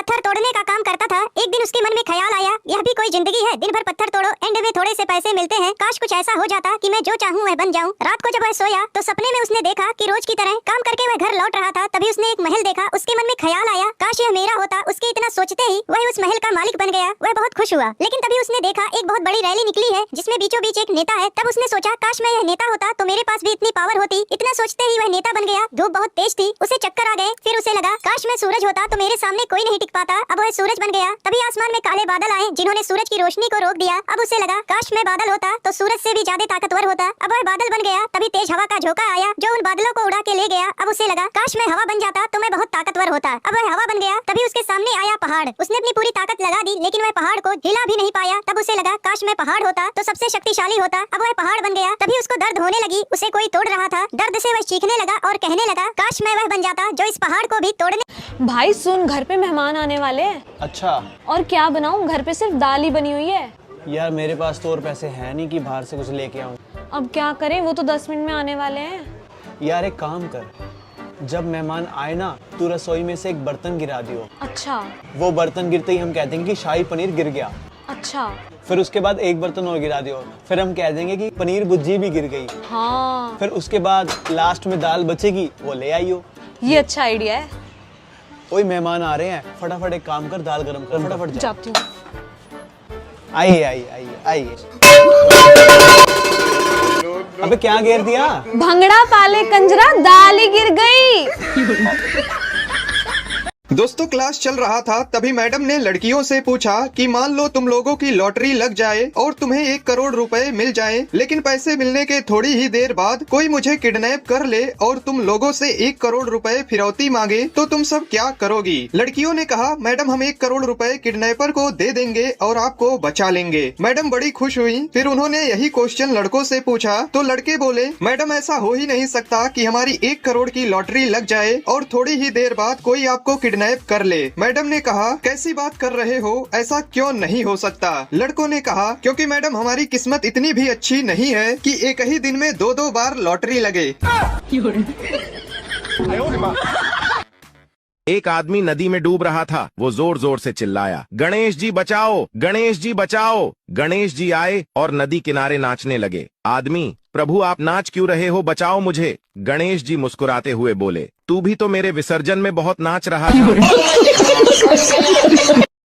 पत्थर तोड़ने का काम करता था। एक दिन उसके मन में ख्याल आया, यह भी कोई जिंदगी है, दिन भर पत्थर तोड़ो, एंड में थोड़े से पैसे मिलते हैं। काश कुछ ऐसा हो जाता कि मैं जो चाहूँ वह बन जाऊँ। रात को जब वह सोया तो सपने में उसने देखा कि रोज की तरह काम करके वह घर लौट रहा था। तभी उसने एक महल देखा। उसके मन में ख्याल आया, काश यह मेरा होता। उसके इतना सोचते ही वह उस महल का मालिक बन गया। वह बहुत खुश हुआ। लेकिन तभी उसने देखा एक बहुत बड़ी रैली निकली है जिसमें बीचों बीच एक नेता है। तब उसने सोचा, काश मैं यह नेता होता तो मेरे पास भी इतनी पावर होती। इतना सोचते ही वह नेता बन गया। धूप बहुत तेज थी, उसे चक्कर आ गए। फिर उसे लगा, काश मैं सूरज होता तो मेरे सामने कोई नहीं टिक पाता। अब वह सूरज बन गया। तभी आसमान में काले बादल आए जिन्होंने सूरज की रोशनी को रोक दिया। अब उसे लगा, काश मैं बादल होता तो सूरज से भी ज्यादा ताकतवर होता। अब वह बादल बन गया। तभी तेज हवा का झोंका आया जो उन बादलों को उड़ा के ले गया। अब उसे लगा, काश मैं हवा बन जाता तो मैं बहुत ताकतवर होता। अब वह हवा बन गया। तभी उसके सामने आया पहाड़। उसने अपनी पूरी ताकत लगा दी लेकिन वह पहाड़ को हिला भी नहीं पाया। तब उसे लगा, काश मैं पहाड़ होता तो सबसे शक्तिशाली होता। अब वह पहाड़ बन गया। तभी उसको दर्द होने लगी, उसे कोई तोड़ रहा था। दर्द से वह चीखने लगा और कहने लगा, काश मैं वह बन जाता जो इस पहाड़ को भी तोड़ने। भाई सुन, घर पे मेहमान आने वाले हैं। अच्छा। और क्या बनाऊं, घर पे सिर्फ दाल ही बनी हुई है। यार मेरे पास तो और पैसे हैं नहीं कि बाहर से कुछ लेके आऊं। अब क्या करें, वो तो 10 मिनट में आने वाले हैं। यार एक काम कर, जब मेहमान आए ना तू रसोई में से एक बर्तन गिरा दियो। अच्छा। वो बर्तन गिरते ही हम कह देंगे कि शाही पनीर गिर गया। अच्छा। फिर उसके बाद एक बर्तन और गिरा दियो, फिर हम कह देंगे कि पनीर भुर्जी भी गिर गई। हाँ। फिर उसके बाद लास्ट में दाल बचेगी, वो ले आइयो। ये अच्छा आइडिया है। ओए मेहमान आ रहे हैं, फटाफट एक काम कर, दाल गरम कर, फटाफट जा। जाती हूँ। आइए आइए आइए आइए। अबे क्या गिर दिया? भंगड़ा पाले कंजरा, दाल ही गिर गई। दोस्तों क्लास चल रहा था, तभी मैडम ने लड़कियों से पूछा कि मान लो तुम लोगों की लॉटरी लग जाए और तुम्हें 1 करोड़ रुपए मिल जाए, लेकिन पैसे मिलने के थोड़ी ही देर बाद कोई मुझे किडनैप कर ले और तुम लोगों से 1 करोड़ रुपए फिरौती मांगे तो तुम सब क्या करोगी? लड़कियों ने कहा, मैडम हम 1 करोड़ रुपए किडनैपर को दे देंगे और आपको बचा लेंगे। मैडम बड़ी खुश हुई। फिर उन्होंने यही क्वेश्चन लड़कों से पूछा तो लड़के बोले, मैडम ऐसा हो ही नहीं सकता कि हमारी 1 करोड़ की लॉटरी लग जाए और थोड़ी ही देर बाद कोई आपको किडनैप कर ले। मैडम ने कहा, कैसी बात कर रहे हो, ऐसा क्यों नहीं हो सकता? लड़कों ने कहा, क्योंकि मैडम हमारी किस्मत इतनी भी अच्छी नहीं है कि एक ही दिन में 2-2 बार लॉटरी लगे। एक आदमी नदी में डूब रहा था। वो जोर जोर से चिल्लाया, गणेश जी बचाओ, गणेश जी बचाओ। गणेश जी आए और नदी किनारे नाचने लगे। आदमी, प्रभु आप नाच क्यों रहे हो, बचाओ मुझे। गणेश जी मुस्कुराते हुए बोले, तू भी तो मेरे विसर्जन में बहुत नाच रहा था।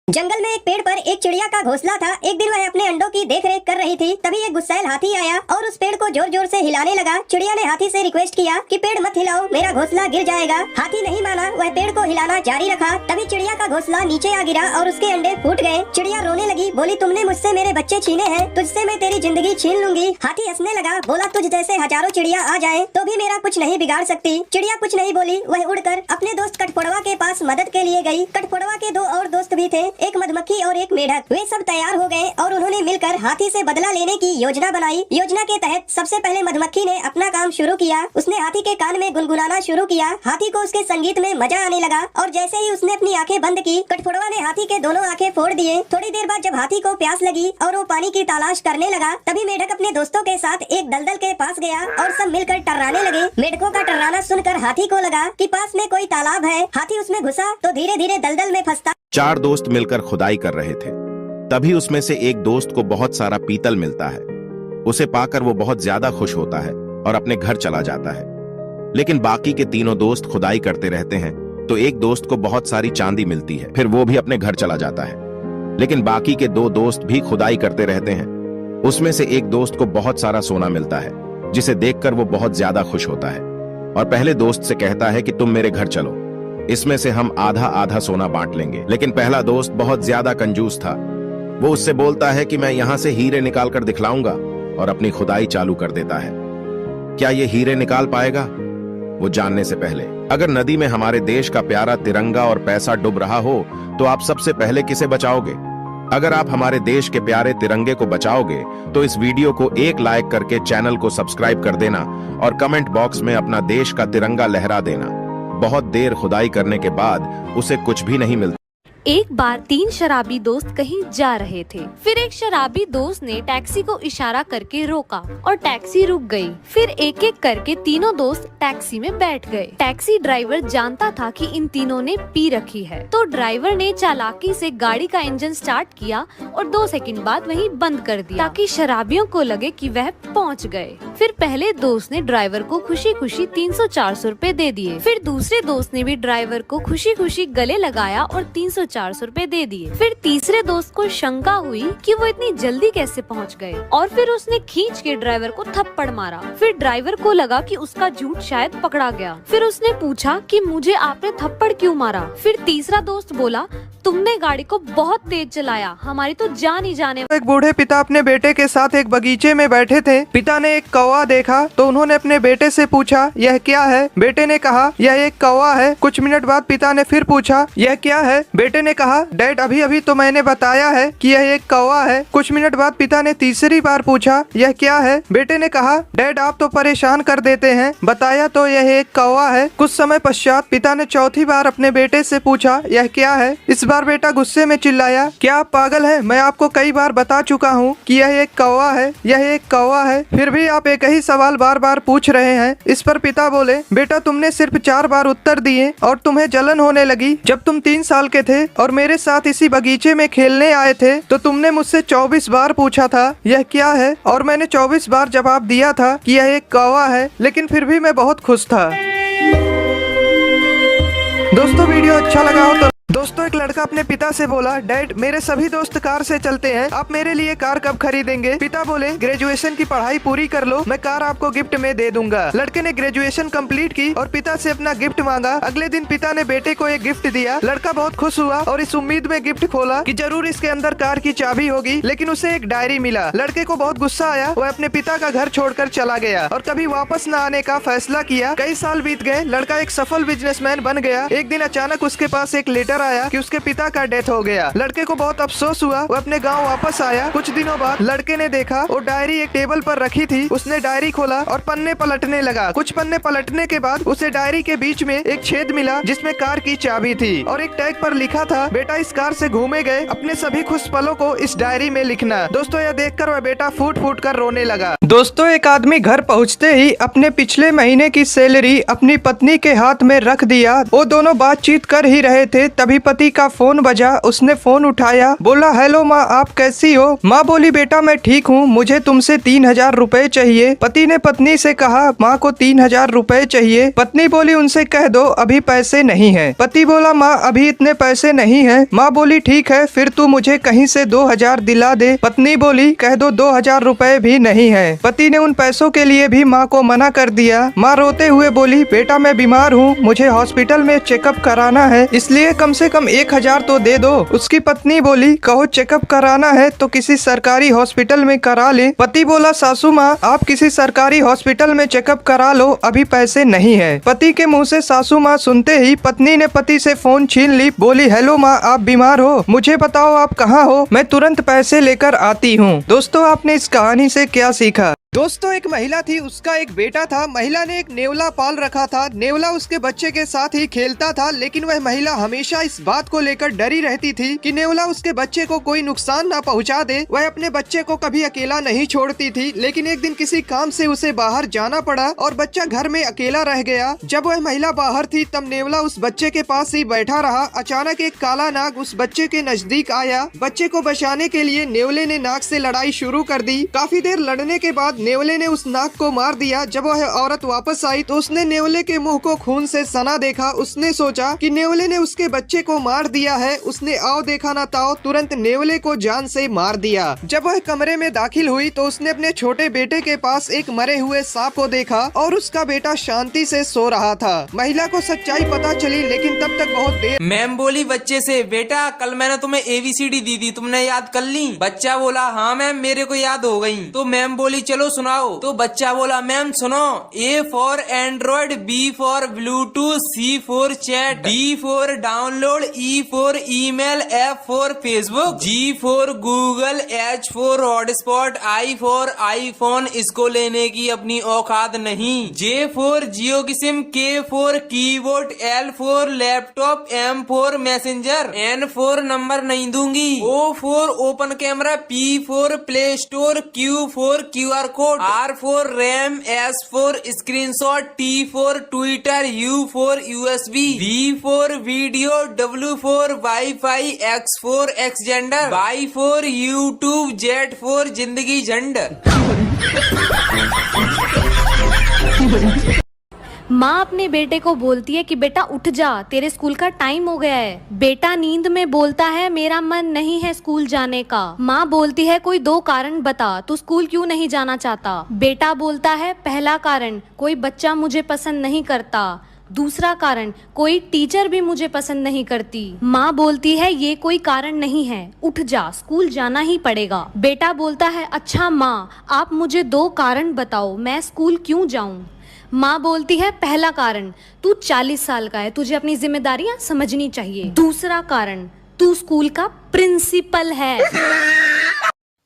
जंगल में एक पेड़ पर एक चिड़िया का घोंसला था। एक दिन वह अपने अंडों की देखरेख कर रही थी। तभी एक गुस्सैल हाथी आया और उस पेड़ को जोर जोर से हिलाने लगा। चिड़िया ने हाथी से रिक्वेस्ट किया कि पेड़ मत हिलाओ, मेरा घोंसला गिर जाएगा। हाथी नहीं माना, वह पेड़ को हिलाना जारी रखा। तभी चिड़िया का घोंसला नीचे आ गिरा और उसके अंडे फूट गए। चिड़िया रोने लगी, बोली तुमने मुझसे मेरे बच्चे छीने हैं, तुझसे मैं तेरी जिंदगी छीन लूंगी। हाथी हंसने लगा, बोला तुझ जैसे हजारों चिड़िया आ जाए तो भी मेरा कुछ नहीं बिगाड़ सकती। चिड़िया कुछ नहीं बोली, वह उड़कर अपने दोस्त कठफोड़वा के पास मदद के लिए गई। कठफोड़वा के 2 और दोस्त भी थे, एक मधुमक्खी और एक मेढक। वे सब तैयार हो गए और उन्होंने मिलकर हाथी से बदला लेने की योजना बनाई। योजना के तहत सबसे पहले मधुमक्खी ने अपना काम शुरू किया। उसने हाथी के कान में गुनगुनाना शुरू किया। हाथी को उसके संगीत में मजा आने लगा और जैसे ही उसने अपनी आंखें बंद की, कठफोड़वा ने हाथी के दोनों आंखें फोड़ दिए। थोड़ी देर बाद जब हाथी को प्यास लगी और वो पानी की तलाश करने लगा, तभी मेढक अपने दोस्तों के साथ एक दलदल के पास गया और सब मिलकर टर्राने लगे। मेढकों का टर्राना सुनकर हाथी को लगा कि पास में कोई तालाब है। हाथी उसमें घुसा तो धीरे धीरे दलदल में फंसता। 4 दोस्त मिलकर खुदाई कर रहे थे। तभी उसमें से एक दोस्त को बहुत सारा पीतल मिलता है। उसे पाकर वो बहुत ज्यादा खुश होता है और अपने घर चला जाता है। लेकिन बाकी के तीनों दोस्त खुदाई करते रहते हैं तो एक दोस्त को बहुत सारी चांदी मिलती है। फिर वो भी अपने घर चला जाता है। लेकिन बाकी के 2 दोस्त भी खुदाई करते रहते हैं। उसमें से एक दोस्त को बहुत सारा सोना मिलता है, जिसे देखकर वो बहुत ज्यादा खुश होता है और पहले दोस्त से कहता है कि तुम मेरे घर चलो, इसमें से हम आधा आधा सोना बांट लेंगे। लेकिन पहला दोस्त बहुत ज्यादा कंजूस था। वो उससे बोलता है कि मैं यहां से हीरे निकाल कर दिखलाऊंगा और अपनी खुदाई चालू कर देता है। क्या ये हीरे निकाल पाएगा? वो जानने से पहले, अगर नदी में हमारे देश का प्यारा तिरंगा और पैसा डूब रहा हो तो आप सबसे पहले किसे बचाओगे? अगर आप हमारे देश के प्यारे तिरंगे को बचाओगे तो इस वीडियो को 1 लाइक करके चैनल को सब्सक्राइब कर देना और कमेंट बॉक्स में अपना देश का तिरंगा लहरा देना। बहुत देर खुदाई करने के बाद उसे कुछ भी नहीं मिलता। एक बार 3 शराबी दोस्त कहीं जा रहे थे। फिर एक शराबी दोस्त ने टैक्सी को इशारा करके रोका और टैक्सी रुक गई। फिर एक एक करके तीनों दोस्त टैक्सी में बैठ गए। टैक्सी ड्राइवर जानता था कि इन तीनों ने पी रखी है, तो ड्राइवर ने चालाकी से गाड़ी का इंजन स्टार्ट किया और 2 सेकंड बाद वहीं बंद कर दिया ताकि शराबियों को लगे कि वह पहुंच गए। फिर पहले दोस्त ने ड्राइवर को खुशी खुशी 300-400 रुपए दे दिए। फिर दूसरे दोस्त ने भी ड्राइवर को खुशी खुशी गले लगाया और 300-400 रुपए दे दिए। फिर तीसरे दोस्त को शंका हुई कि वो इतनी जल्दी कैसे पहुंच गए और फिर उसने खींच के ड्राइवर को थप्पड़ मारा। फिर ड्राइवर को लगा कि उसका झूठ शायद पकड़ा गया। फिर उसने पूछा कि मुझे आपने थप्पड़ क्यों मारा। फिर तीसरा दोस्त बोला, तुमने गाड़ी को बहुत तेज चलाया, हमारी तो जान ही जाने। एक बूढ़े पिता अपने बेटे के साथ एक बगीचे में बैठे थे। पिता ने एक कौवा देखा तो उन्होंने अपने बेटे से पूछा, यह क्या है? बेटे ने कहा, यह एक कौवा है। कुछ मिनट बाद पिता ने फिर पूछा, यह क्या है? बेटे ने कहा, डैड अभी अभी तो मैंने बताया है कि यह एक कौवा है। कुछ मिनट बाद पिता ने तीसरी बार पूछा, यह क्या है? बेटे ने कहा, डैड आप तो परेशान कर देते हैं, बताया तो यह एक कौवा है। कुछ समय पश्चात पिता ने चौथी बार अपने बेटे से पूछा, यह क्या है? इस बार बेटा गुस्से में चिल्लाया, क्या आप पागल हैं? मैं आपको कई बार बता चुका हूँ कि यह एक कौवा है, यह एक कौवा है, फिर भी आप एक ही सवाल बार बार पूछ रहे हैं। इस पर पिता बोले, बेटा तुमने सिर्फ 4 बार उत्तर दिए और तुम्हें जलन होने लगी। जब तुम 3 साल के थे और मेरे साथ इसी बगीचे में खेलने आए थे तो तुमने मुझसे 24 बार पूछा था यह क्या है, और मैंने 24 बार जवाब दिया था कि यह एक कौवा है, लेकिन फिर भी मैं बहुत खुश था। दोस्तों वीडियो अच्छा लगा हो तो दोस्तों एक लड़का अपने पिता से बोला, डैड मेरे सभी दोस्त कार से चलते हैं, आप मेरे लिए कार कब खरीदेंगे? पिता बोले, ग्रेजुएशन की पढ़ाई पूरी कर लो, मैं कार आपको गिफ्ट में दे दूंगा। लड़के ने ग्रेजुएशन कंप्लीट की और पिता से अपना गिफ्ट मांगा। अगले दिन पिता ने बेटे को एक गिफ्ट दिया। लड़का बहुत खुश हुआ और इस उम्मीद में गिफ्ट खोला कि जरूर इसके अंदर कार की चाबी होगी, लेकिन उसे एक डायरी मिला। लड़के को बहुत गुस्सा आया, वह अपने पिता का घर छोड़कर चला गया और कभी वापस न आने का फैसला किया। कई साल बीत गए, लड़का एक सफल बिजनेसमैन बन गया। एक दिन अचानक उसके पास एक लेटर आया कि उसके पिता का डेथ हो गया। लड़के को बहुत अफसोस हुआ, वो अपने गांव वापस आया। कुछ दिनों बाद लड़के ने देखा वो डायरी एक टेबल पर रखी थी। उसने डायरी खोला और पन्ने पलटने लगा। कुछ पन्ने पलटने के बाद उसे डायरी के बीच में एक छेद मिला जिसमें कार की चाबी थी और एक टैग पर लिखा था, बेटा इस कार से घूमे गए अपने सभी खुश पलों को इस डायरी में लिखना। दोस्तों यह देखकर वह बेटा फूट फूट कर रोने लगा। दोस्तों एक आदमी घर पहुँचते ही अपने पिछले महीने की सैलरी अपनी पत्नी के हाथ में रख दिया। वो दोनों बातचीत कर ही रहे थे, तभी पति का फोन बजा। उसने फोन उठाया, बोला, हेलो माँ आप कैसी हो? माँ बोली, बेटा मैं ठीक हूँ, मुझे तुमसे 3000 रुपए चाहिए। पति ने पत्नी से कहा, माँ को 3000 रुपए चाहिए। पत्नी बोली, उनसे कह दो अभी पैसे नहीं है। पति बोला, माँ अभी इतने पैसे नहीं है। माँ बोली, ठीक है फिर तू मुझे कहीं से 2000 दिला दे। पत्नी बोली, कह दो 2000 रुपए भी नहीं है। पति ने उन पैसों के लिए भी माँ को मना कर दिया। माँ रोते हुए बोली, बेटा मैं बीमार हूँ, मुझे हॉस्पिटल में चेकअप कराना है, इसलिए कम से कम 1000 तो दे दो। उसकी पत्नी बोली, कहो चेकअप कराना है तो किसी सरकारी हॉस्पिटल में करा ले। पति बोला, सासू माँ आप किसी सरकारी हॉस्पिटल में चेकअप करा लो, अभी पैसे नहीं है। पति के मुंह से सासू माँ सुनते ही पत्नी ने पति से फोन छीन ली। बोली, हेलो माँ आप बीमार हो, मुझे बताओ आप कहाँ हो, मैं तुरंत पैसे लेकर आती हूँ। दोस्तों आपने इस कहानी से क्या सीखा? दोस्तों एक महिला थी, उसका एक बेटा था। महिला ने एक नेवला पाल रखा था। नेवला उसके बच्चे के साथ ही खेलता था, लेकिन वह महिला हमेशा इस बात को लेकर डरी रहती थी कि नेवला उसके बच्चे को कोई नुकसान ना पहुंचा दे। वह अपने बच्चे को कभी अकेला नहीं छोड़ती थी, लेकिन एक दिन किसी काम से उसे बाहर जाना पड़ा और बच्चा घर में अकेला रह गया। जब वह महिला बाहर थी तब नेवला उस बच्चे के पास ही बैठा रहा। अचानक एक काला नाग उस बच्चे के नजदीक आया। बच्चे को बचाने के लिए नेवले ने नाग से लड़ाई शुरू कर दी। काफी देर लड़ने के बाद नेवले ने उस नाग को मार दिया। जब वह औरत वापस आई तो उसने नेवले के मुंह को खून से सना देखा। उसने सोचा कि नेवले ने उसके बच्चे को मार दिया है। उसने आओ देखा ना ताओ तुरंत नेवले को जान से मार दिया। जब वह कमरे में दाखिल हुई तो उसने अपने छोटे बेटे के पास एक मरे हुए सांप को देखा और उसका बेटा शांति से सो रहा था। महिला को सच्चाई पता चली, लेकिन तब तक बहुत देर। मैम बोली बच्चे से, बेटा कल मैंने तुम्हें ABCD दी थी, तुमने याद कर ली? बच्चा बोला, हाँ मैम मेरे को याद हो गई। तो मैम बोली, चलो सुनाओ। तो बच्चा बोला मैम सुनो, A for Android, B for Bluetooth, C for chat, D for download, E for email, F for Facebook, G for Google, H for hotspot, I for iPhone, इसको लेने की अपनी औकात नहीं। J फॉर जियो की SIM, K for keyboard, L for laptop, M for messenger, N for number नहीं दूंगी, O for open camera, P for play store, Q for QR code, R for RAM, S for screenshot, T for Twitter, U for USB, V for video, W for wifi, X for Xender, Y for YouTube, Z for जिंदगी झंड। माँ अपने बेटे को बोलती है कि बेटा उठ जा, तेरे स्कूल का टाइम हो गया है। बेटा नींद में बोलता है मेरा मन नहीं है स्कूल जाने का। माँ बोलती है कोई 2 कारण बता, तू स्कूल क्यों नहीं जाना चाहता। बेटा बोलता है पहला कारण, कोई बच्चा मुझे पसंद नहीं करता। दूसरा कारण, कोई टीचर भी मुझे पसंद नहीं करती। माँ बोलती है ये कोई कारण नहीं है, उठ जा, स्कूल जाना ही पड़ेगा। बेटा बोलता है अच्छा माँ, आप मुझे 2 कारण बताओ, मैं स्कूल क्यों जाऊँ। माँ बोलती है पहला कारण, तू 40 साल का है, तुझे अपनी जिम्मेदारियां समझनी चाहिए। दूसरा कारण, तू स्कूल का प्रिंसिपल है।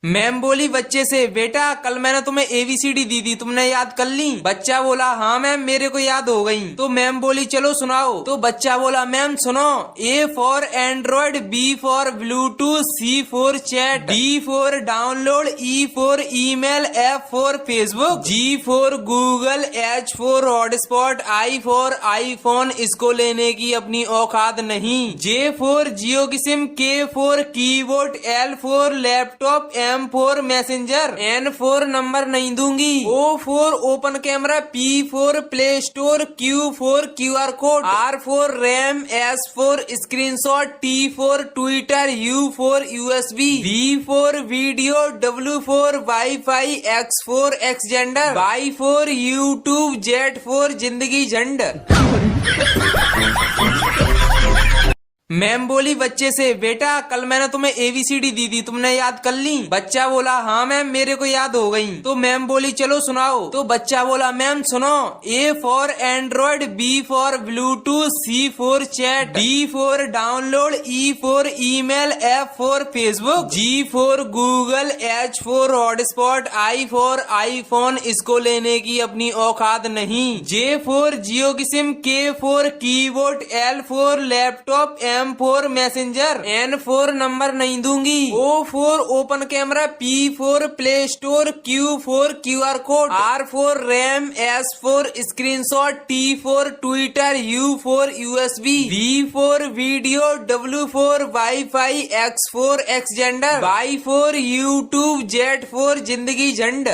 मैम बोली बच्चे से, बेटा कल मैंने तुम्हें ABCD दी थी, तुमने याद कर ली। बच्चा बोला हाँ मैम मेरे को याद हो गई। तो मैम बोली चलो सुनाओ। तो बच्चा बोला मैम सुनो, A for Android, B for Bluetooth, C for chat, D for download, E for email, F for Facebook, G for Google, H for hotspot, I for iPhone, इसको लेने की अपनी औकात नहीं। J फॉर जियो की SIM, K for keyboard, L for laptop, M for messenger, N for number नहीं दूंगी, O for open camera, P for play store, Q for QR code, R for RAM, S for screenshot, T for Twitter, U for USB, V for video, W for wifi, X for Xender, Y for YouTube, Z for जिंदगी झंड। Ma'am बोली बच्चे से, बेटा कल मैंने तुम्हें ABCD दी थी, तुमने याद कर ली। बच्चा बोला हाँ मैम मेरे को याद हो गई। तो मैम बोली चलो सुनाओ। तो बच्चा बोला मैम सुनो, A for Android, B for Bluetooth, C for chat, D for download, E for email, F for Facebook, G for Google, H for hotspot, I for iPhone, इसको लेने की अपनी औकात नहीं। J फॉर जियो की SIM, K for keyboard, L for laptop, M for messenger, N for number नहीं दूंगी, O for open camera, P for play store, Q for QR code, R for RAM, S for screenshot, T for Twitter, U for USB, V for video, W for wifi, X for Xender, Y for YouTube, Z for जिंदगी झंड।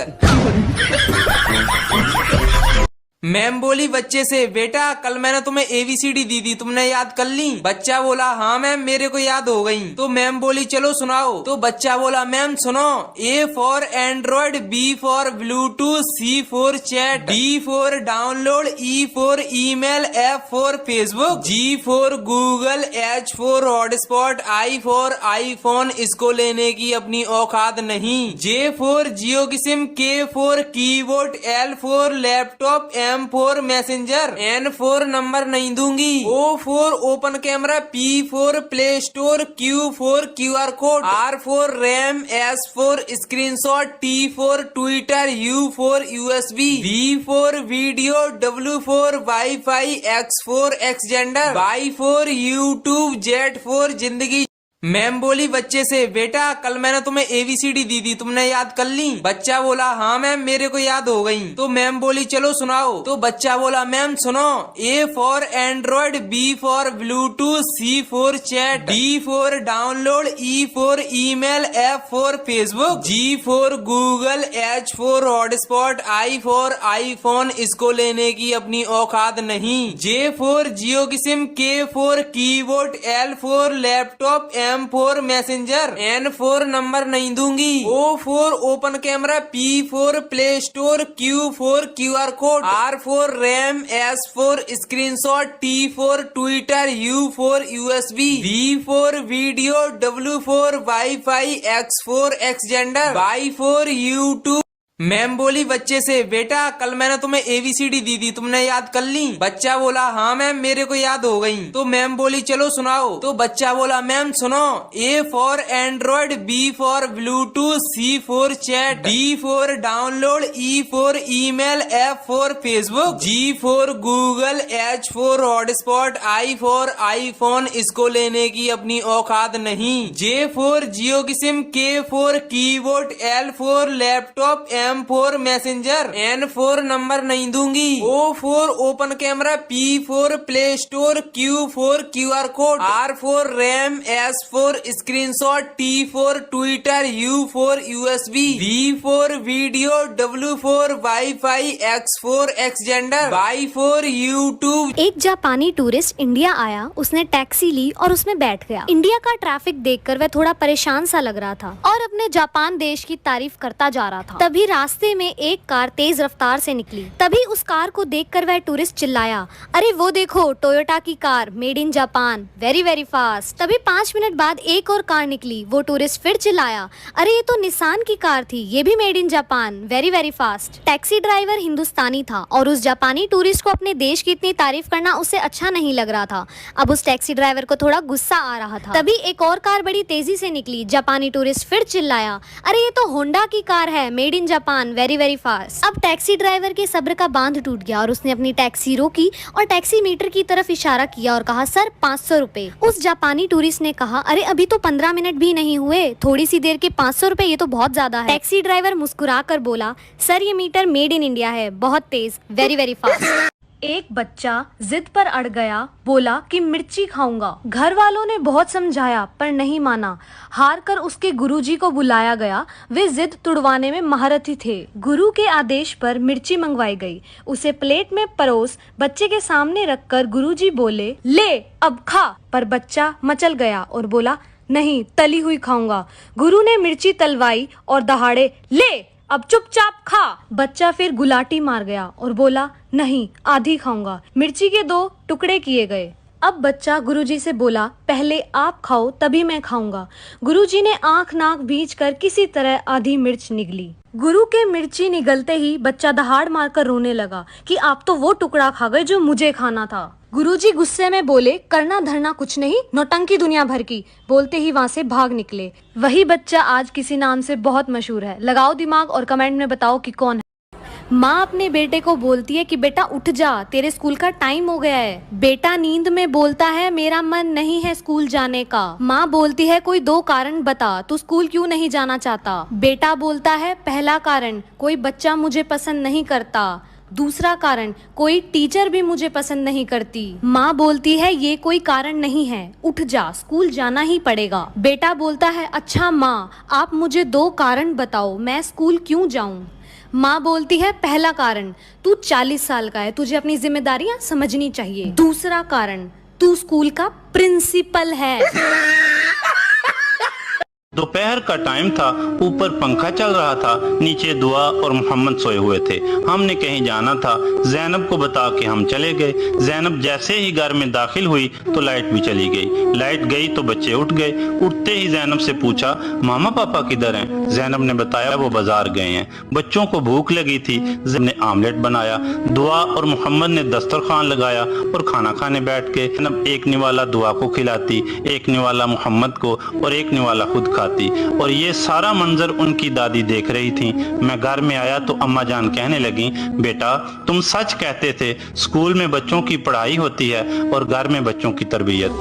Ma'am बोली बच्चे से, बेटा कल मैंने तुम्हें ABCD दी थी, तुमने याद कर ली। बच्चा बोला हाँ मैम मेरे को याद हो गई। तो मैम बोली चलो सुनाओ। तो बच्चा बोला मैम सुनो, A for Android, B for Bluetooth, C for chat, D for download, E for email, F for Facebook, G for Google, H for hotspot, I for iPhone, इसको लेने की अपनी औकात नहीं। J फॉर जियो की SIM, K for keyboard, L for laptop, M for messenger, N for number नहीं दूंगी, O for open camera, P for play store, Q for QR code, R for RAM, S for screenshot, T for Twitter, U for USB, V for video, W for wifi, X for Xender, Y for YouTube, Z for जिंदगी। Ma'am बोली बच्चे से, बेटा कल मैंने तुम्हें ABCD दी थी, तुमने याद कर ली। बच्चा बोला हाँ मैम मेरे को याद हो गई। तो मैम बोली चलो सुनाओ। तो बच्चा बोला मैम सुनो, A for Android, B for Bluetooth, C for chat, D for download, E for email, F for Facebook, G for Google, H for hotspot, I for iPhone, इसको लेने की अपनी औकात नहीं। J फॉर जियो की SIM, K for keyboard, L for laptop, M for messenger, N for number नहीं दूंगी, O for open camera, P for play store, Q for QR code, R for RAM, S for screenshot, T for Twitter, U for USB, V for video, W for wifi, X for Xender, Y for YouTube. Ma'am बोली बच्चे से, बेटा कल मैंने तुम्हें ABCD दी थी, तुमने याद कर ली? बच्चा बोला हाँ मैम मेरे को याद हो गई। तो मैम बोली चलो सुनाओ। तो बच्चा बोला मैम सुनो, A for Android, B for Bluetooth, C for chat, D for download, E for email, F for Facebook, G for Google, H for hotspot, I for iPhone, इसको लेने की अपनी औकात नहीं, J फॉर जियो की SIM, K for keyboard, L for laptop, M for messenger, N for number नहीं दूंगी, O for open camera, P for play store, Q for QR code, R for RAM, S for screenshot, T for Twitter, U for USB, V for video, W for wifi, X for Xender, Y for YouTube. एक जापानी tourist India आया, उसने taxi ली और उसमें बैठ गया। India का traffic देखकर वह थोड़ा परेशान सा लग रहा था और अपने जापान देश की तारीफ करता जा रहा था। तभी रास्ते में एक कार तेज रफ्तार से निकली। तभी उस कार को देखकर वह टूरिस्ट चिल्लाया, अरे वो देखो टोयोटा की car, made in Japan, very very fast. तभी 5 मिनट बाद एक और कार निकली। वो टूरिस्ट फिर चिल्लाया, अरे ये तो निसान की कार थी, ये भी made in Japan, very very fast. Taxi driver हिंदुस्तानी था और उस जापानी टूरिस्ट को अपने देश की इतनी तारीफ करना उसे अच्छा नहीं लग रहा था। अब उस टैक्सी ड्राइवर को थोड़ा गुस्सा आ रहा था। तभी एक और कार बड़ी तेजी से निकली। जापानी टूरिस्ट फिर चिल्लाया, अरे ये तो होंडा की कार है, made in Japan, very very fast. अब टैक्सी ड्राइवर के सब्र का बांध टूट गया और उसने अपनी टैक्सी रोकी और टैक्सी मीटर की तरफ इशारा किया और कहा, सर 500 रुपए। उस जापानी टूरिस्ट ने कहा, अरे अभी तो 15 मिनट भी नहीं हुए, थोड़ी सी देर के 500 रुपए, ये तो बहुत ज्यादा है। टैक्सी ड्राइवर मुस्कुरा कर बोला, सर ये मीटर मेड इन इंडिया है, बहुत तेज, वेरी वेरी फास्ट। एक बच्चा जिद पर अड़ गया, बोला कि मिर्ची खाऊंगा। घर वालों ने बहुत समझाया पर नहीं माना। हार कर उसके गुरुजी को बुलाया गया। वे जिद तुड़वाने में महारथी थे। गुरु के आदेश पर मिर्ची मंगवाई गई। उसे प्लेट में परोस बच्चे के सामने रखकर गुरुजी बोले, ले अब खा। पर बच्चा मचल गया और बोला, नहीं तली हुई खाऊंगा। गुरु ने मिर्ची तलवाई और दहाड़े, ले अब चुपचाप खा। बच्चा फिर गुलाटी मार गया और बोला, नहीं आधी खाऊंगा। मिर्ची के 2 टुकड़े किए गए। अब बच्चा गुरुजी से बोला, पहले आप खाओ तभी मैं खाऊंगा। गुरुजी ने आंख नाक बींच कर किसी तरह आधी मिर्च निगली। गुरु के मिर्ची निगलते ही बच्चा दहाड़ मारकर रोने लगा कि आप तो वो टुकड़ा खा गए जो मुझे खाना था। गुरुजी गुस्से में बोले, करना धरना कुछ नहीं, नौटंकी दुनिया भर की। बोलते ही वहाँ से भाग निकले। वही बच्चा आज किसी नाम से बहुत मशहूर है। लगाओ दिमाग और कमेंट में बताओ कि कौन है। माँ अपने बेटे को बोलती है कि बेटा उठ जा, तेरे स्कूल का टाइम हो गया है। बेटा नींद में बोलता है, मेरा मन नहीं है स्कूल जाने का। माँ बोलती है, कोई 2 कारण बता, तू स्कूल क्यों नहीं जाना चाहता। बेटा बोलता है, पहला कारण, कोई बच्चा मुझे पसंद नहीं करता। दूसरा कारण, कोई टीचर भी मुझे पसंद नहीं करती। माँ बोलती है, ये कोई कारण नहीं है, उठ जा, स्कूल जाना ही पड़ेगा। बेटा बोलता है, अच्छा माँ आप मुझे 2 कारण बताओ, मैं स्कूल क्यों जाऊँ। माँ बोलती है, पहला कारण, तू 40 साल का है, तुझे अपनी जिम्मेदारियां समझनी चाहिए। दूसरा कारण, तू स्कूल का प्रिंसिपल है। दोपहर का टाइम था, ऊपर पंखा चल रहा था, नीचे दुआ और मोहम्मद सोए हुए थे। हमने कहीं जाना था, जैनब को बता के हम चले गए। जैनब जैसे ही घर में दाखिल हुई तो लाइट भी चली गई। लाइट गई तो बच्चे उठ गए। उठते ही जैनब से पूछा, मामा पापा किधर हैं? जैनब ने बताया वो बाजार गए हैं। बच्चों को भूख लगी थी, जैनब ने आमलेट बनाया। दुआ और मोहम्मद ने दस्तरखान लगाया और खाना खाने बैठ गए। जैनब एक निवाला दुआ को खिलाती, एक निवाला मोहम्मद को और एक निवाला खुद खाती। और ये सारा मंजर उनकी दादी देख रही थी। मैं घर में आया तो अम्मा जान कहने लगी, बेटा तुम सच कहते थे, स्कूल में बच्चों की पढ़ाई होती है और घर में बच्चों की तरबियत।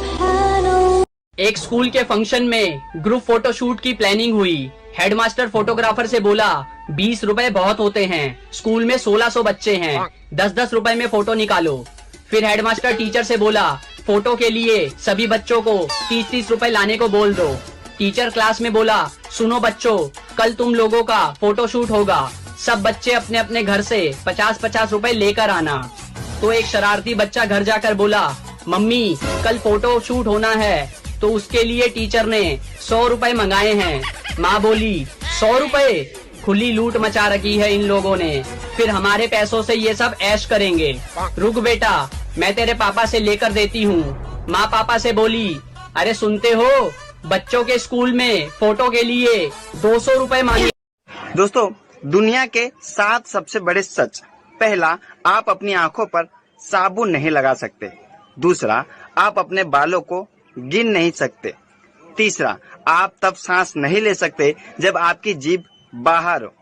एक स्कूल के फंक्शन में ग्रुप फोटोशूट की प्लानिंग हुई। हेडमास्टर फोटोग्राफर से बोला, 20 रुपए बहुत होते हैं, स्कूल में 1600 बच्चे हैं, 10-10 रुपए में फोटो निकालो। फिर हेडमास्टर टीचर से बोला, फोटो के लिए सभी बच्चों को 30-30 रुपए लाने को बोल दो। टीचर क्लास में बोला, सुनो बच्चों, कल तुम लोगों का फोटो शूट होगा, सब बच्चे अपने अपने घर से 50-50 रुपए लेकर आना। तो एक शरारती बच्चा घर जाकर बोला, मम्मी कल फोटो शूट होना है तो उसके लिए टीचर ने 100 रुपए मंगाए हैं। माँ बोली, 100 रुपए? खुली लूट मचा रखी है इन लोगों ने, फिर हमारे पैसों से ये सब ऐश करेंगे। रुक बेटा, मैं तेरे पापा से लेकर देती हूँ। माँ पापा से बोली, अरे सुनते हो, बच्चों के स्कूल में फोटो के लिए 200 रुपए मांगे। दोस्तों दुनिया के 7 सबसे बड़े सच। पहला, आप अपनी आंखों पर साबुन नहीं लगा सकते। दूसरा, आप अपने बालों को गिन नहीं सकते। तीसरा, आप तब सांस नहीं ले सकते जब आपकी जीभ बाहर हो।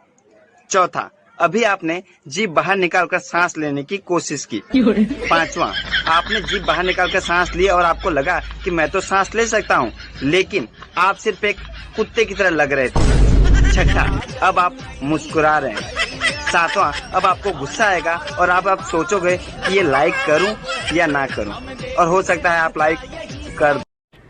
चौथा, अभी आपने जीभ बाहर निकालकर सांस लेने की कोशिश की। पांचवा, आपने जीभ बाहर निकालकर सांस ली और आपको लगा कि मैं तो सांस ले सकता हूँ, लेकिन आप सिर्फ एक कुत्ते की तरह लग रहे थे। छठा, अब आप मुस्कुरा रहे हैं। सातवां, अब आपको गुस्सा आएगा और आप सोचोगे कि ये लाइक करूं या ना करूं, और हो सकता है आप लाइक कर दो।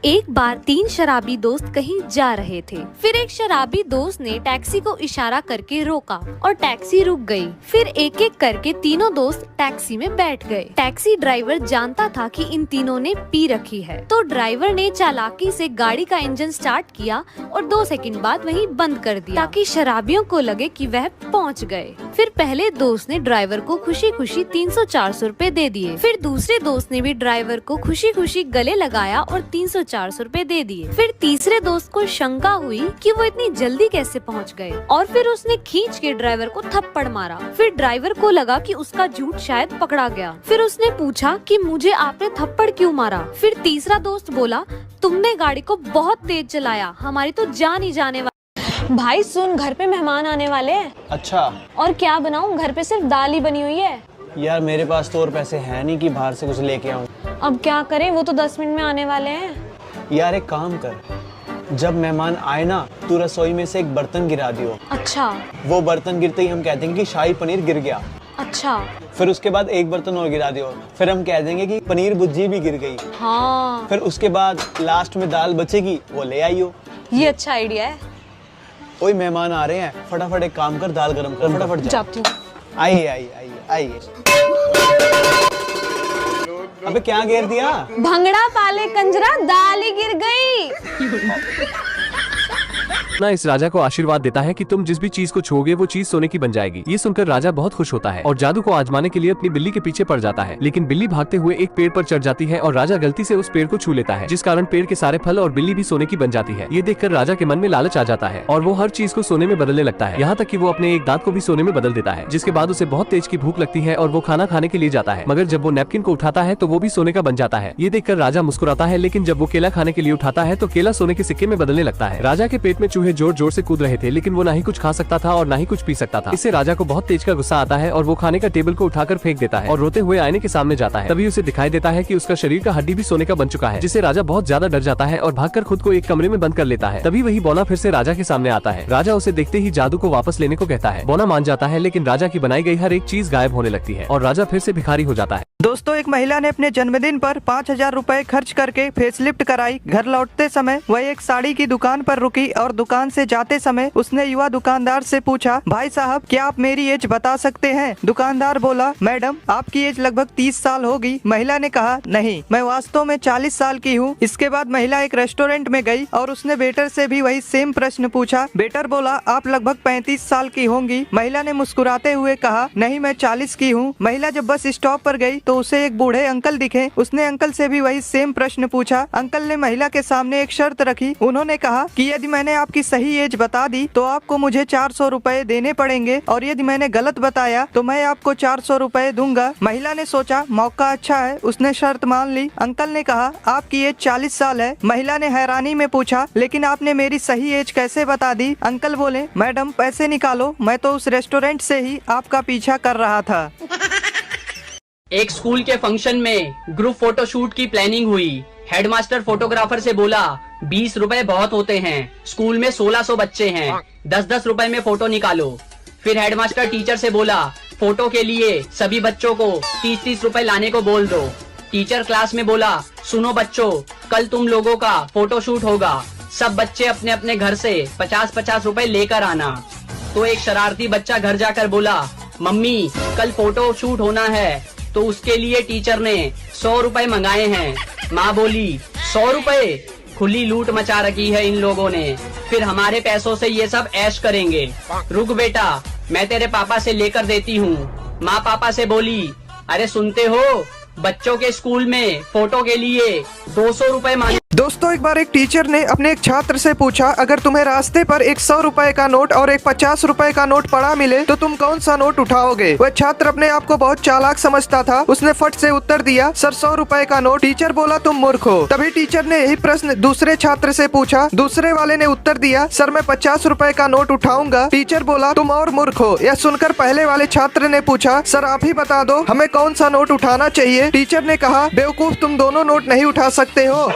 एक बार 3 शराबी दोस्त कहीं जा रहे थे। फिर एक शराबी दोस्त ने टैक्सी को इशारा करके रोका और टैक्सी रुक गई। फिर एक एक करके तीनों दोस्त टैक्सी में बैठ गए। टैक्सी ड्राइवर जानता था कि इन तीनों ने पी रखी है, तो ड्राइवर ने चालाकी से गाड़ी का इंजन स्टार्ट किया और 2 सेकंड बाद वहीं बंद कर दिया, ताकि शराबियों को लगे कि वह पहुंच गए। फिर पहले दोस्त ने ड्राइवर को खुशी खुशी 300-400 रुपए दे दिए। फिर दूसरे दोस्त ने भी ड्राइवर को खुशी खुशी गले लगाया और 300-400 रुपए दे दिए। फिर तीसरे दोस्त को शंका हुई कि वो इतनी जल्दी कैसे पहुंच गए, और फिर उसने खींच के ड्राइवर को थप्पड़ मारा। फिर ड्राइवर को लगा कि उसका झूठ शायद पकड़ा गया। फिर उसने पूछा कि मुझे आपने थप्पड़ क्यों मारा। फिर तीसरा दोस्त बोला, तुमने गाड़ी को बहुत तेज चलाया, हमारी तो जान ही जाने वाली। भाई सुन, घर पे मेहमान आने वाले हैं। अच्छा, और क्या बनाऊं, घर पे सिर्फ दाल ही बनी हुई है। यार मेरे पास तो और पैसे हैं नहीं कि बाहर से कुछ लेके आऊं। अब क्या करें, वो तो 10 मिनट में आने वाले हैं। यार एक काम कर, जब मेहमान आए ना तू रसोई में से एक बर्तन गिरा दियो। अच्छा। वो बर्तन गिरते ही हम कह देंगे कि शाही पनीर गिर गया। अच्छा। फिर उसके बाद एक बर्तन और गिरा दियो, फिर हम कह देंगे कि पनीर भुर्जी भी गिर गई। हाँ। फिर उसके बाद लास्ट में दाल बचेगी, वो ले आइयो। ये अच्छा आइडिया है। ओए मेहमान आ रहे हैं, फटाफट एक काम कर, दाल गरम कर, फटाफट जा। जाती हूँ। आइए आइए आइए आइए। अबे क्या गिर दिया? भंगड़ा पाले कंजरा, दाल ही गिर गई। ना इस राजा को आशीर्वाद देता है कि तुम जिस भी चीज को छूओगे वो चीज सोने की बन जाएगी। ये सुनकर राजा बहुत खुश होता है और जादू को आजमाने के लिए अपनी बिल्ली के पीछे पड़ जाता है, लेकिन बिल्ली भागते हुए एक पेड़ पर चढ़ जाती है और राजा गलती से उस पेड़ को छू लेता है, जिस कारण पेड़ के सारे फल और बिल्ली भी सोने की बन जाती है। ये देखकर राजा के मन में लालच आ जाता है और वो हर चीज को सोने में बदलने लगता है, यहाँ तक कि वो अपने एक दांत को भी सोने में बदल देता है। जिसके बाद उसे बहुत तेज की भूख लगती है और वो खाना खाने के लिए जाता है, मगर जब वो नैपकिन को उठाता है तो वो भी सोने का बन जाता है। ये देखकर राजा मुस्कुराता है, लेकिन जब वो केला खाने के लिए उठाता है तो केला सोने के सिक्के में बदलने लगता है। राजा के पेट में चूहे जोर जोर से कूद रहे थे, लेकिन वो ना ही कुछ खा सकता था और ना ही कुछ पी सकता था। इससे राजा को बहुत तेज का गुस्सा आता है और वो खाने का टेबल को उठाकर फेंक देता है और रोते हुए आईने के सामने जाता है। तभी उसे दिखाई देता है कि उसका शरीर का हड्डी भी सोने का बन चुका है, जिससे राजा बहुत ज्यादा डर जाता है और भागकर खुद को एक कमरे में बंद कर लेता है। तभी वही बौना फिर से राजा के सामने आता है। राजा उसे देखते ही जादू को वापस लेने को कहता है। बौना मान जाता है, लेकिन राजा की बनाई गई हर एक चीज गायब होने लगती है और राजा फिर से भिखारी हो जाता है। दोस्तों, एक महिला ने अपने जन्मदिन पर 5000 रुपए खर्च करके फेसलिफ्ट कराई। घर लौटते समय वह एक साड़ी की दुकान पर रुकी और दुकान से जाते समय उसने युवा दुकानदार से पूछा, भाई साहब क्या आप मेरी एज बता सकते हैं? दुकानदार बोला, मैडम आपकी एज लगभग 30 साल होगी। महिला ने कहा, नहीं, मैं वास्तव में 40 साल की हूँ। इसके बाद महिला एक रेस्टोरेंट में गई और उसने वेटर से भी वही सेम प्रश्न पूछा। वेटर बोला, आप लगभग 35 साल की होंगी। महिला ने मुस्कुराते हुए कहा, नहीं, मैं 40 की हूँ। महिला जब बस स्टॉप पर गई तो उसे एक बूढ़े अंकल दिखे। उसने अंकल से भी वही सेम प्रश्न पूछा। अंकल ने महिला के सामने एक शर्त रखी। उन्होंने कहा कि यदि मैंने आपकी सही एज बता दी तो आपको मुझे 400 रुपए देने पड़ेंगे, और यदि मैंने गलत बताया तो मैं आपको 400 रुपए दूंगा। महिला ने सोचा मौका अच्छा है, उसने शर्त मान ली। अंकल ने कहा, आपकी एज 40 साल है। महिला ने हैरानी में पूछा, लेकिन आपने मेरी सही एज कैसे बता दी? अंकल बोले, मैडम पैसे निकालो, मैं तो उस रेस्टोरेंट से ही आपका पीछा कर रहा था। एक स्कूल के फंक्शन में ग्रुप फोटोशूट की प्लानिंग हुई। हेडमास्टर फोटोग्राफर से बोला, 20 रुपए बहुत होते हैं, स्कूल में 1600 बच्चे हैं, 10-10 रुपए में फोटो निकालो। फिर हेडमास्टर टीचर से बोला, फोटो के लिए सभी बच्चों को 30-30 रुपए लाने को बोल दो। टीचर क्लास में बोला, सुनो बच्चों, कल तुम लोगों का फोटोशूट होगा, सब बच्चे अपने अपने घर से 50-50 रुपए लेकर आना। तो एक शरारती बच्चा घर जाकर बोला, मम्मी कल फोटो शूट होना है, तो उसके लिए टीचर ने 100 रुपए मंगाए हैं। माँ बोली, 100 रुपए? खुली लूट मचा रखी है इन लोगों ने, फिर हमारे पैसों से ये सब ऐश करेंगे। रुक बेटा, मैं तेरे पापा से लेकर देती हूँ। माँ पापा से बोली, अरे सुनते हो, बच्चों के स्कूल में फोटो के लिए 200 रुपए मांगे। दोस्तों एक बार एक टीचर ने अपने एक छात्र से पूछा, अगर तुम्हें रास्ते पर एक 100 रुपए का नोट और एक 50 रुपए का नोट पड़ा मिले तो तुम कौन सा नोट उठाओगे। वह छात्र अपने आप को बहुत चालाक समझता था। उसने फट से उत्तर दिया, सर 100 रुपए का नोट। टीचर बोला, तुम मूर्ख हो। तभी टीचर ने यही प्रश्न दूसरे छात्र से पूछा। दूसरे वाले ने उत्तर दिया, सर मैं 50 रुपए का नोट उठाऊंगा। टीचर बोला, तुम और मूर्ख हो। यह सुनकर पहले वाले छात्र ने पूछा, सर आप ही बता दो हमें कौन सा नोट उठाना चाहिए। टीचर ने कहा, बेवकूफ, तुम दोनों नोट नहीं उठा सकते हो।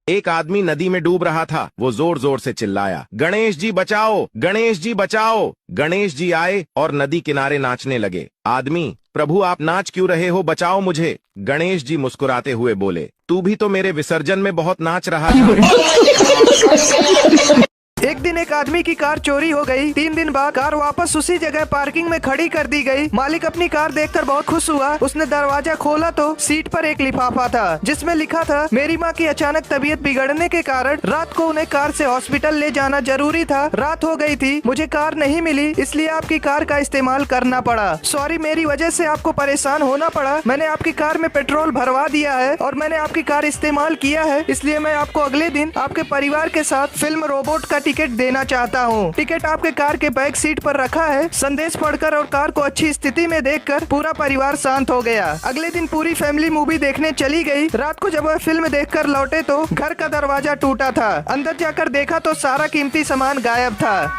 एक आदमी नदी में डूब रहा था। वो जोर जोर से चिल्लाया, गणेश जी बचाओ, गणेश जी बचाओ। गणेश जी आए और नदी किनारे नाचने लगे। आदमी, प्रभु आप नाच क्यों रहे हो, बचाओ मुझे। गणेश जी मुस्कुराते हुए बोले, तू भी तो मेरे विसर्जन में बहुत नाच रहा था। एक दिन एक आदमी की कार चोरी हो गई। 3 दिन बाद कार वापस उसी जगह पार्किंग में खड़ी कर दी गई। मालिक अपनी कार देखकर बहुत खुश हुआ। उसने दरवाजा खोला तो सीट पर एक लिफाफा था जिसमें लिखा था, मेरी माँ की अचानक तबीयत बिगड़ने के कारण रात को उन्हें कार से हॉस्पिटल ले जाना जरूरी था। रात हो गई थी, मुझे कार नहीं मिली, इसलिए आपकी कार का इस्तेमाल करना पड़ा। सॉरी, मेरी वजह से आपको परेशान होना पड़ा। मैंने आपकी कार में पेट्रोल भरवा दिया है और मैंने आपकी कार इस्तेमाल किया है, इसलिए मैं आपको अगले दिन आपके परिवार के साथ फिल्म रोबोट का टिकट देना चाहता हूँ। टिकट आपके कार के बैक सीट पर रखा है। संदेश पढ़कर और कार को अच्छी स्थिति में देखकर पूरा परिवार शांत हो गया। अगले दिन पूरी फैमिली मूवी देखने चली गई। रात को जब वह फिल्म देखकर लौटे तो घर का दरवाजा टूटा था। अंदर जाकर देखा तो सारा कीमती सामान गायब था।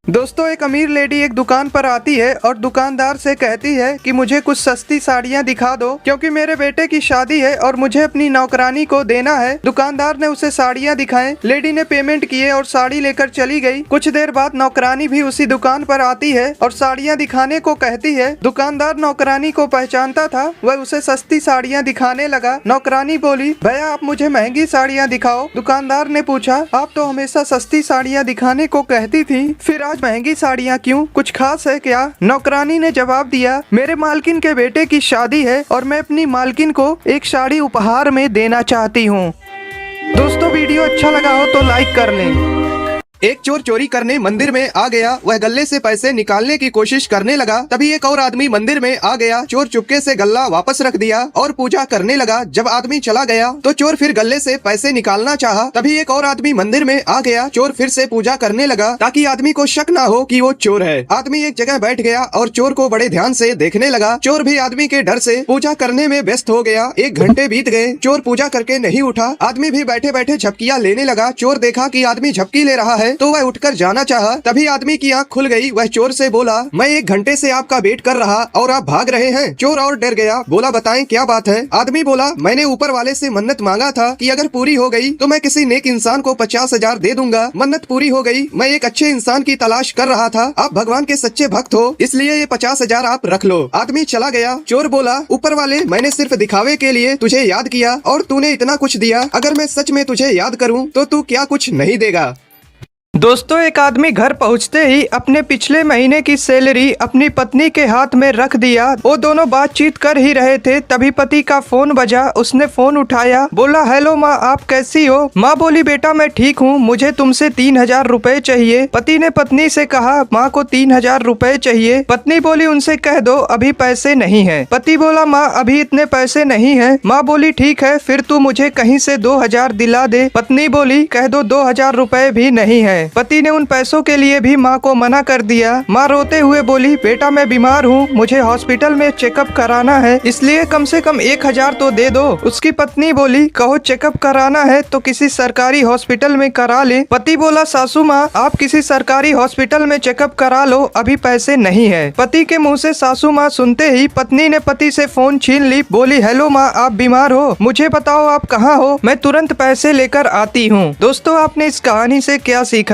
दोस्तों एक अमीर लेडी एक दुकान पर आती है और दुकानदार से कहती है कि मुझे कुछ सस्ती साड़ियाँ दिखा दो क्योंकि मेरे बेटे की शादी है और मुझे अपनी नौकरानी को देना है। दुकानदार ने उसे साड़ियाँ दिखाएं। लेडी ने पेमेंट किए और साड़ी लेकर चली गई। कुछ देर बाद नौकरानी भी उसी दुकान पर आती है और साड़ियाँ दिखाने को कहती है। दुकानदार नौकरानी को पहचानता था, वह उसे सस्ती साड़ियाँ दिखाने लगा। नौकरानी बोली, भैया आप मुझे महंगी साड़ियाँ दिखाओ। दुकानदार ने पूछा, आप तो हमेशा सस्ती साड़ियाँ दिखाने को कहती थी, फिर आज महंगी साड़ियाँ क्यों, कुछ खास है क्या? नौकरानी ने जवाब दिया, मेरे मालकिन के बेटे की शादी है और मैं अपनी मालकिन को एक साड़ी उपहार में देना चाहती हूँ। दोस्तों वीडियो अच्छा लगा हो तो लाइक कर लें। एक चोर चोरी करने मंदिर में आ गया। वह गल्ले से पैसे निकालने की कोशिश करने लगा। तभी एक और आदमी मंदिर में आ गया। चोर चुपके से गल्ला वापस रख दिया और पूजा करने लगा। जब आदमी चला गया तो चोर फिर गल्ले से पैसे निकालना चाहा। तभी एक और आदमी मंदिर में आ गया। चोर फिर से पूजा करने लगा ताकि आदमी को शक ना हो कि वो चोर है। आदमी एक जगह बैठ गया और चोर को बड़े ध्यान से देखने लगा। चोर भी आदमी के डर से पूजा करने में व्यस्त हो गया। 1 घंटे बीत गए, चोर पूजा करके नहीं उठा। आदमी भी बैठे बैठे झपकियाँ लेने लगा। चोर देखा कि आदमी झपकी ले रहा है तो वह उठकर जाना चाहा। तभी आदमी की आंख खुल गई। वह चोर से बोला, मैं 1 घंटे से आपका वेट कर रहा और आप भाग रहे हैं। चोर और डर गया, बोला बताएं क्या बात है। आदमी बोला, मैंने ऊपर वाले से मन्नत मांगा था कि अगर पूरी हो गई तो मैं किसी नेक इंसान को 50,000 दे दूंगा। मन्नत पूरी हो गई। मैं एक अच्छे इंसान की तलाश कर रहा था। आप भगवान के सच्चे भक्त हो, इसलिए ये 50,000 आप रख लो। आदमी चला गया। चोर बोला, ऊपर वाले, मैंने सिर्फ दिखावे के लिए तुझे याद किया और तूने इतना कुछ दिया। अगर मैं सच में तुझे याद करूँ तो तू क्या कुछ नहीं देगा। दोस्तों एक आदमी घर पहुंचते ही अपने पिछले महीने की सैलरी अपनी पत्नी के हाथ में रख दिया। वो दोनों बातचीत कर ही रहे थे, तभी पति का फोन बजा। उसने फोन उठाया, बोला, हेलो माँ, आप कैसी हो? माँ बोली, बेटा मैं ठीक हूँ, मुझे तुमसे 3,000 रुपए चाहिए। पति ने पत्नी से कहा, माँ को 3,000 रुपए चाहिए। पत्नी बोली, उनसे कह दो अभी पैसे नहीं है। पति बोला, माँ अभी इतने पैसे नहीं है। माँ बोली, ठीक है, फिर तू मुझे कहीं से 2,000 दिला दे। पत्नी बोली, कह दो 2,000 रुपए भी नहीं है। पति ने उन पैसों के लिए भी माँ को मना कर दिया। माँ रोते हुए बोली, बेटा मैं बीमार हूँ, मुझे हॉस्पिटल में चेकअप कराना है, इसलिए कम से कम 1,000 तो दे दो। उसकी पत्नी बोली, कहो चेकअप कराना है तो किसी सरकारी हॉस्पिटल में करा ले। पति बोला, सासू माँ आप किसी सरकारी हॉस्पिटल में चेकअप करा लो, अभी पैसे नहीं है। पति के मुँह से सासू माँ सुनते ही पत्नी ने पति से फोन छीन ली। बोली, हेलो माँ, आप बीमार हो, मुझे बताओ आप कहाँ हो, मैं तुरंत पैसे लेकर आती हूँ। दोस्तों आपने इस कहानी से क्या सीखा?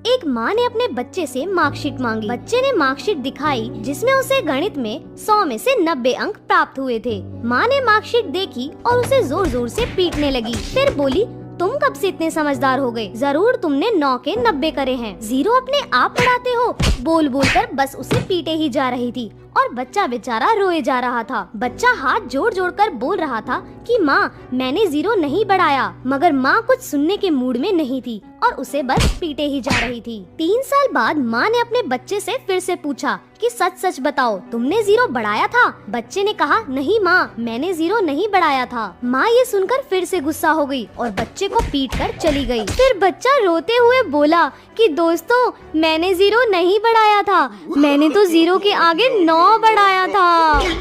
एक माँ ने अपने बच्चे से मार्कशीट मांगी। बच्चे ने मार्कशीट दिखाई जिसमें उसे गणित में 100 में से 90 अंक प्राप्त हुए थे। माँ ने मार्कशीट देखी और उसे जोर जोर से पीटने लगी। फिर बोली, तुम कब से इतने समझदार हो गए? जरूर तुमने 9 के 90 करे हैं। 0 अपने आप पढ़ाते हो। बोल बोल कर बस उसे पीटे ही जा रही थी और बच्चा बेचारा रोए जा रहा था। बच्चा हाथ जोड़ जोड़ कर बोल रहा था कि माँ मैंने 0 नहीं बढ़ाया, मगर माँ कुछ सुनने के मूड में नहीं थी और उसे बस पीटे ही जा रही थी। 3 साल बाद माँ ने अपने बच्चे से फिर से पूछा कि सच सच बताओ, तुमने 0 बढ़ाया था? बच्चे ने कहा, नहीं माँ, मैंने 0 नहीं बढ़ाया था। माँ ये सुनकर फिर से गुस्सा हो गई और बच्चे को पीट कर चली गई। फिर बच्चा रोते हुए बोला कि दोस्तों, मैंने 0 नहीं बढ़ाया था, मैंने तो 0 के आगे 9 बढ़ाया था।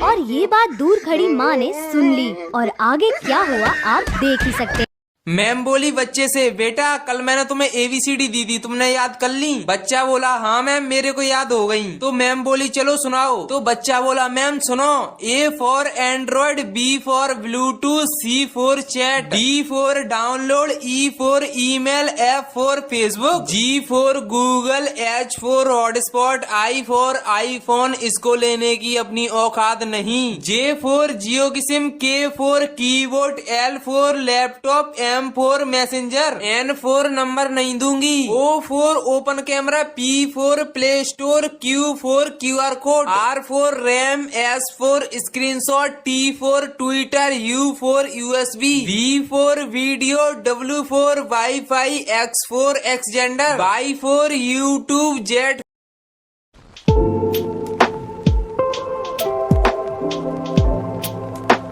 और ये बात दूर खड़ी माँ ने सुन ली और आगे क्या हुआ आप देख ही सकते हैं। मैम बोली बच्चे से, बेटा कल मैंने तुम्हें ABCD दी थी, तुमने याद कर ली? बच्चा बोला, हाँ मैम मेरे को याद हो गई। तो मैम बोली चलो सुनाओ। तो बच्चा बोला, मैम सुनो, A for Android, B for Bluetooth, C for chat, D for download, E for email, F for Facebook, G for Google, H for hotspot, I for iPhone, इसको लेने की अपनी औकात नहीं, J फॉर जियो की SIM, K for keyboard, L for laptop, M for messenger, N for number नहीं दूंगी, O for open camera, P for play store, Q for QR code, R for RAM, S for screenshot, T for Twitter, U for USB, V for video, W for wifi, X for Xender, Y for YouTube, Z